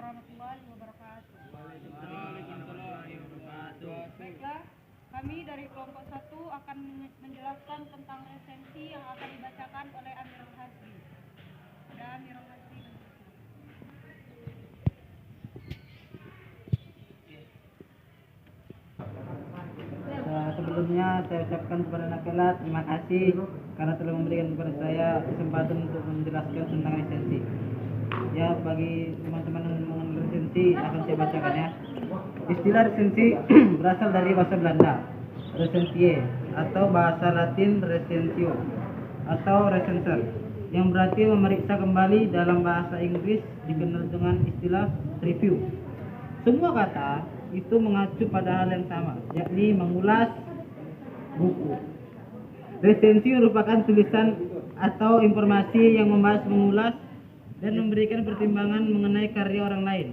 warahmatullahi wabarakatuh. Baiklah, kami dari kelompok 1 akan menjelaskan tentang resensi yang akan dibacakan oleh Amirul Hasbi. Ada Amirul Hasbi. Sebelumnya saya ucapkan kepada Nakela terima kasih karena telah memberikan kepada saya kesempatan untuk menjelaskan tentang resensi. Ya, bagi teman-teman yang mengenal resensi akan saya bacakan ya. Istilah resensi berasal dari bahasa Belanda, recensie, atau bahasa Latin recensio atau recenser, yang berarti memeriksa kembali. Dalam bahasa Inggris dikenal dengan istilah review. Semua kata itu mengacu pada hal yang sama, yakni mengulas buku. Resensi merupakan tulisan atau informasi yang membahas, mengulas, dan memberikan pertimbangan mengenai karya orang lain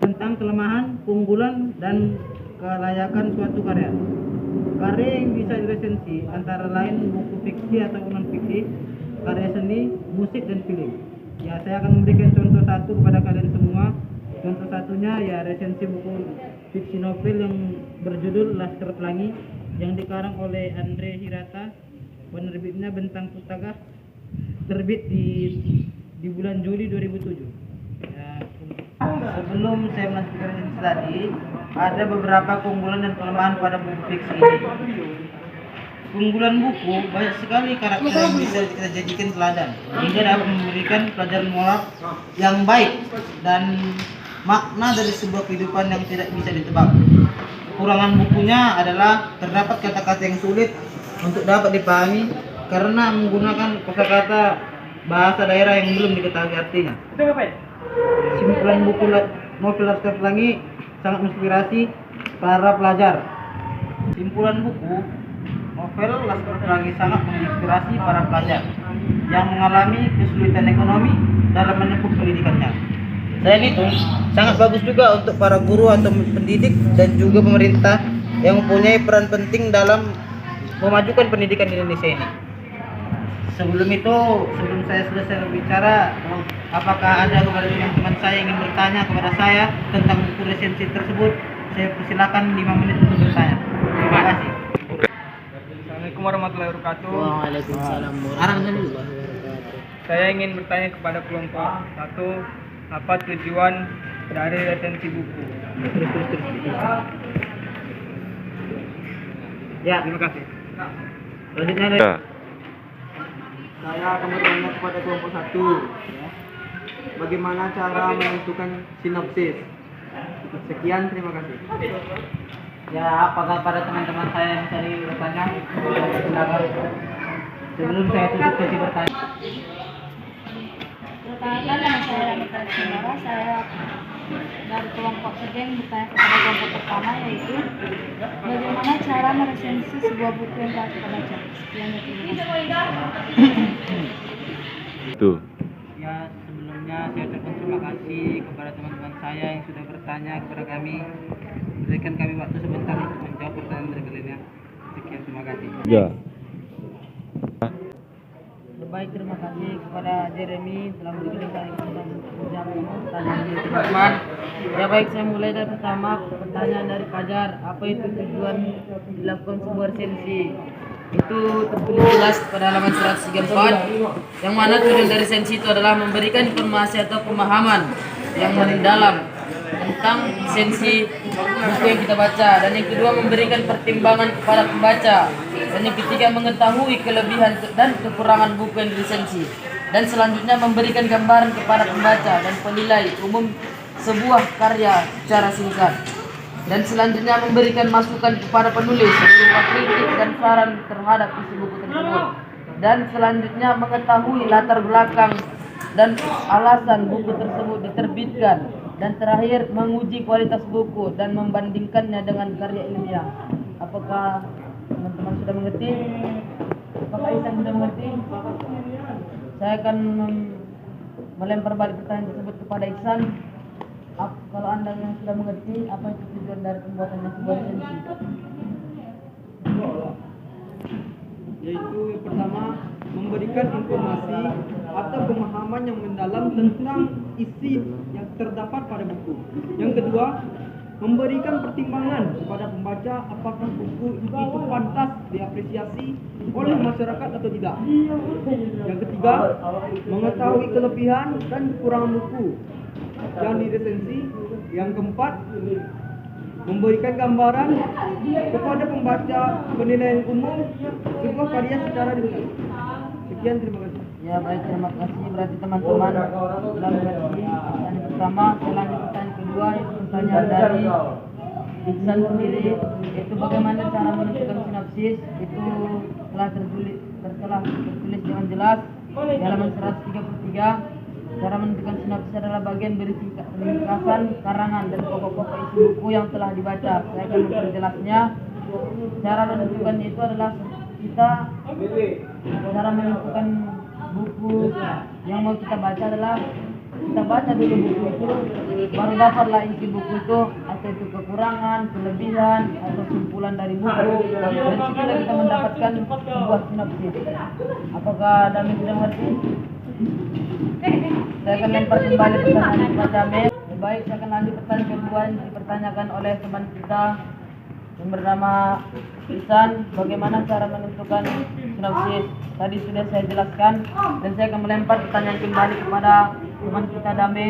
tentang kelemahan, keunggulan, dan kelayakan suatu karya. Karya yang bisa diresensi antara lain buku fiksi atau non-fiksi, karya seni, musik, dan film. Ya, saya akan memberikan contoh satu kepada kalian semua. Contoh satunya ya resensi buku fiksi novel yang berjudul Laskar Pelangi yang dikarang oleh Andre Hirata, penerbitnya Bentang Pustaka, terbit di bulan Juli 2007. Ya, sebelum saya melanjutkan resensi tadi, ada beberapa keunggulan dan kelemahan pada buku fiksi ini. Keunggulan buku, banyak sekali karakter yang bisa kita jadikan teladan, hingga dapat memberikan pelajaran moral yang baik dan makna dari sebuah kehidupan yang tidak bisa ditebak. Kekurangan bukunya adalah terdapat kata-kata yang sulit untuk dapat dipahami karena menggunakan kosakata bahasa daerah yang belum diketahui artinya. Simpulan buku novel Laskar Pelangi sangat menginspirasi para pelajar. Simpulan buku novel Laskar Pelangi sangat menginspirasi para pelajar yang mengalami kesulitan ekonomi dalam menempuh pendidikannya. Selain itu, sangat bagus juga untuk para guru atau pendidik dan juga pemerintah yang mempunyai peran penting dalam memajukan pendidikan di Indonesia ini. Sebelum saya selesai berbicara, apakah ada kepada teman-teman saya yang ingin bertanya kepada saya tentang buku resensi tersebut? Saya persilakan 5 menit untuk bertanya. Terima kasih. Assalamualaikum warahmatullahi wabarakatuh. Waalaikumsalam warahmatullahi wabarakatuh. Saya ingin bertanya kepada kelompok 1, apa tujuan dari resensi buku? Ya, Terima kasih. selanjutnya saya akan bertanya kepada kelompok 1 ya. Bagaimana cara menentukan sinopsis? Sekian, terima kasih. Ya, apakah pada teman-teman saya yang tadi bertanya? Silakan. Sebelum saya tutup sesi bertanya. Pertanyaan nama saya Ramita Sindara, saya dari kelompok 3 yang bertanya kepada kelompok pertama, yaitu bagaimana cara meresensi sebuah buku yang telah kita baca. Sekian dan terima kasih. Itu. Ya, sebelumnya saya ucapkan terima kasih kepada teman-teman saya yang sudah bertanya kepada kami. Berikan kami waktu sebentar untuk menjawab pertanyaan dari kalian. Sekian, terima kasih. Ya. Baik, terima kasih kepada Jeremy telah memberikan kami kesempatan untuk menjawab pertanyaan dari teman-teman. Ya baik, saya mulai dari pertama. Pertanyaan dari Fajar, apa itu tujuan dilakukan sebuah resensi? Itu tertulis jelas pada halaman 134, yang mana tujuan dari resensi itu adalah memberikan informasi atau pemahaman yang mendalam tentang esensi buku yang kita baca, dan yang kedua memberikan pertimbangan kepada pembaca, dan yang ketiga mengetahui kelebihan dan kekurangan buku yang diresensi, dan selanjutnya memberikan gambaran kepada pembaca dan penilai umum sebuah karya secara singkat, dan selanjutnya memberikan masukan kepada penulis berupa kritik dan saran terhadap isi buku tersebut, dan selanjutnya mengetahui latar belakang dan alasan buku tersebut diterbitkan, dan terakhir menguji kualitas buku dan membandingkannya dengan karya ilmiah. Apakah teman-teman sudah mengerti? Apakah Ihsan sudah mengerti? Saya akan melempar balik pertanyaan tersebut kepada Ihsan. Kalau Anda yang sudah mengerti, apa itu tujuan dari pembuatannya sebuah resensi? Yaitu yang pertama, memberikan informasi atau pemahaman yang mendalam tentang isi yang terdapat pada buku. Yang kedua, memberikan pertimbangan kepada pembaca apakah buku itu pantas diapresiasi oleh masyarakat atau tidak. Yang ketiga, mengetahui kelebihan dan kekurangan buku yang diresensi. Yang keempat, memberikan gambaran kepada pembaca penilaian umum sebuah karya secara ringkas. Sekian, terima kasih. Ya baik, terima kasih. Berarti teman-teman telah mengerti pertanyaan pertama. Selanjutnya pertanyaan kedua, itu pertanyaan dari Iksan sendiri, itu bagaimana cara menentukan sinopsis. Itu telah tertulis dengan jelas di halaman 133. Cara menentukan sinopsis adalah bagian berisi ringkasan, karangan, dan pokok-pokok isi buku yang telah dibaca. Saya akan memperjelasnya. Cara menentukannya itu adalah cara menentukan buku yang mau kita baca adalah kita baca dulu buku itu, baru dapatlah isi buku itu, atau itu kekurangan, kelebihan, atau simpulan dari buku, dan situlah kita mendapatkan sebuah sinopsis. Apakah Dami sudah mengerti? Saya akan lempar kembali pertanyaan kepada Dami. Baik, saya akan lanjut pertanyaan kedua yang dipertanyakan oleh teman kita yang bernama Isan. Bagaimana cara menentukan sinopsis? Tadi sudah saya jelaskan, dan saya akan melempar pertanyaan kembali kepada teman kita Dame.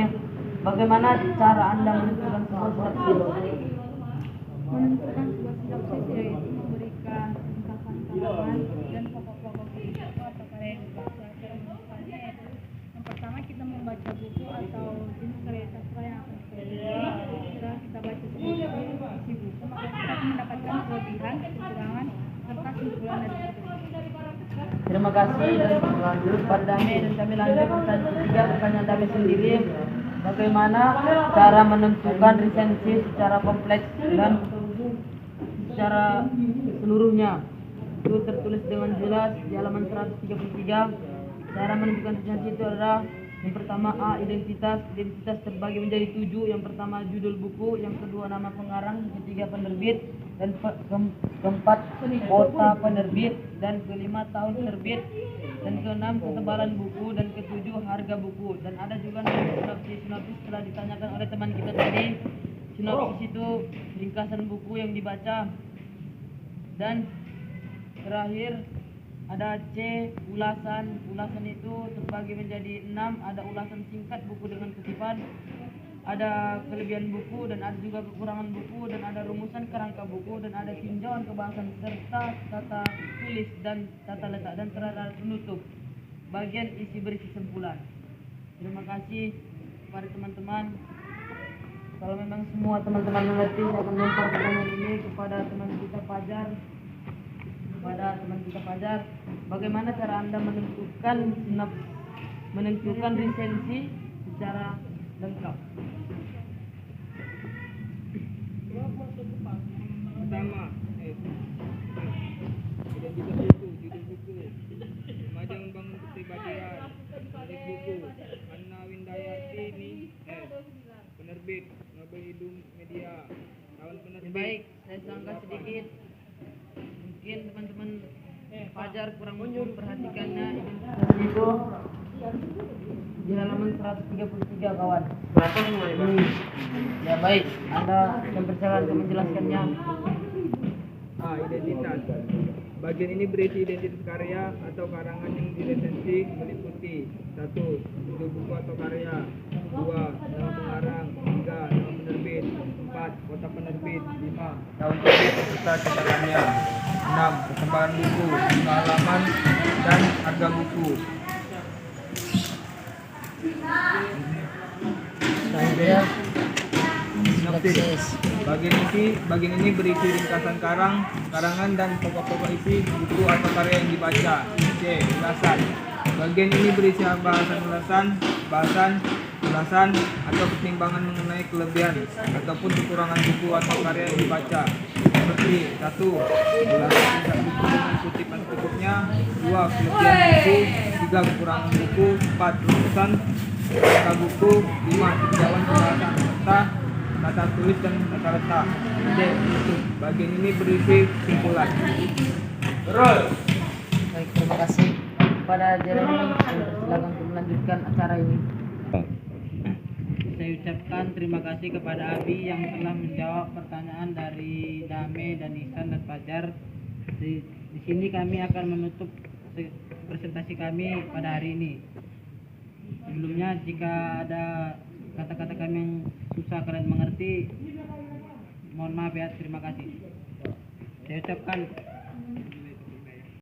Bagaimana cara Anda menentukan sebuah sinopsis? Menentukan sebuah sinopsis yaitu memberikan ringkasan karangan dan pokok-pokok buku atau karya yang dibaca. Cara menentukannya yaitu yang pertama kita membaca buku atau jenis karya sastra yang akan kita baca. Setelah kita baca sebuah isi buku, maka kita akan mendapatkan kelebihan, kekurangan, serta simpulan dari buku. Terima kasih dan lanjut pada Dame, dan kami lanjut pertanyaan ketiga, pertanyaan Dame sendiri. Bagaimana cara menentukan resensi secara kompleks dan secara seluruhnya? Itu tertulis dengan jelas di halaman 133. Cara menentukan resensi itu adalah yang pertama A, identitas terbagi menjadi 7. Yang pertama judul buku, yang kedua nama pengarang, yang ketiga penerbit, dan keempat kota penerbit, dan kelima tahun terbit, dan keenam ketebalan buku, dan ketujuh harga buku. Dan ada juga sinopsis telah ditanyakan oleh teman kita tadi. Sinopsis itu ringkasan buku yang dibaca. Dan terakhir ada C, ulasan itu terbagi menjadi 6. Ada ulasan singkat buku dengan kutipan, ada kelebihan buku, dan ada juga kekurangan buku, dan ada rumusan kerangka buku, dan ada tinjauan kebahasan, serta tata tulis dan tata letak, dan terakhir penutup bagian isi berisi simpulan. Terima kasih kepada teman-teman. Kalau memang semua teman-teman mengerti, saya akan lempar pertanyaan ini kepada teman kita Fajar. Bagaimana cara Anda menentukan resensi secara lengkap? Pertama, identitas buku, judul buku, remaja membangun kepribadian, penulis buku, Anna Windayati ini, penerbit, Nobel Hidung Media, tahun penerbit. Baik, saya sangka sedikit. Mungkin teman-teman Fajar kurang memperhatikannya. Itu di halaman 133 kawan. Ya baik, Anda yang berjalan untuk menjelaskannya. A. Identitas. Bagian ini berisi identitas karya atau karangan yang diresensi meliputi 1. Judul buku atau karya, 2. Nama pengarang, 3. Nama penerbit, 4. Kota penerbit, 5. Tahun terbit serta cetakannya, 6. Ketebalan buku, 5 halaman, dan harga buku. Selanjutnya Sinopsis. Bagian ini berisi ringkasan karangan dan pokok-pokok isi buku atau karya yang dibaca. C. Ulasan. Bagian ini berisi ulasan atau pertimbangan mengenai kelebihan ataupun kekurangan buku atau karya yang dibaca. Seperti 1. Ulasan singkat buku dengan kutipan cukupnya, 2. Kelebihan buku, 3. Kekurangan buku, 4. Rumusan harga buku, 5. Tinjauan pembahasan serta tata tulis dan tata letak. D. Penutup. Bagian ini berisi simpulan. baik, terima kasih kepada Jeremy dan persilakan untuk melanjutkan acara ini. Saya ucapkan terima kasih kepada Abi yang telah menjawab pertanyaan dari Dame dan Ihsan dan Fajar. Di sini kami akan menutup presentasi kami pada hari ini. Sebelumnya jika ada kata-kata kami yang susah kalian mengerti, mohon maaf ya, terima kasih. Saya ucapkan